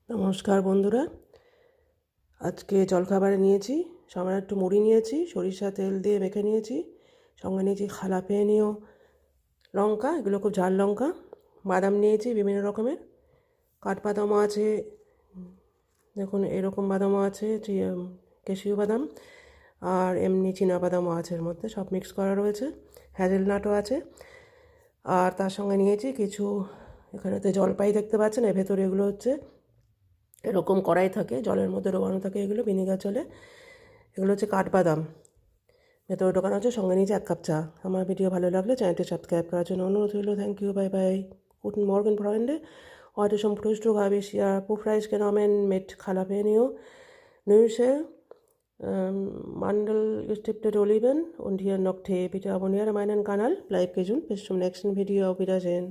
নমস্কার বন্ধুরা, আজকে জলখাবারে নিয়েছি সামান্য একটু মুড়ি নিয়েছি, সরিষা তেল দিয়ে মেখে নিয়েছি। সঙ্গে নিয়েছি জালাপেনিও লঙ্কা, এগুলো খুব ঝাল লঙ্কা। বাদাম নিয়েছি বিভিন্ন রকমের, কাঠবাদামও আছে, দেখুন এরকম বাদামও আছে, ক্যাশিউ বাদাম, আর এমনি বাদামও আছে, এর মধ্যে সব মিক্স করা রয়েছে। হ্যাজেলনাটও আছে। আর তার সঙ্গে নিয়েছি কিছু, এখানেতে জলপাই দেখতে পাচ্ছেন, এর ভেতরে এগুলো হচ্ছে এরকম কড়াই থাকে, জলের মধ্যে ডোবানো থাকে, এগুলো ভিনেগার জলে। এগুলো হচ্ছে কাঠবাদাম, ভেতরে ঢোকানো হচ্ছে। সঙ্গে নিয়েছি 1 কাপ চা। আমার ভিডিও ভালো লাগলে চ্যানেলটি সাবস্ক্রাইব করার জন্য অনুরোধ রইল। Thank you, bye bye. Guten Morgen, Freunde. Heute zum Frühstück habe ich ja Puffreis genommen mit Jalapeno, Nüsse, Mandelgestippte Oliven und hier noch Tee. Bitte abonniere meinen Kanal. Bleib gesund. Bis zum nächsten Video. Auf Wiedersehen.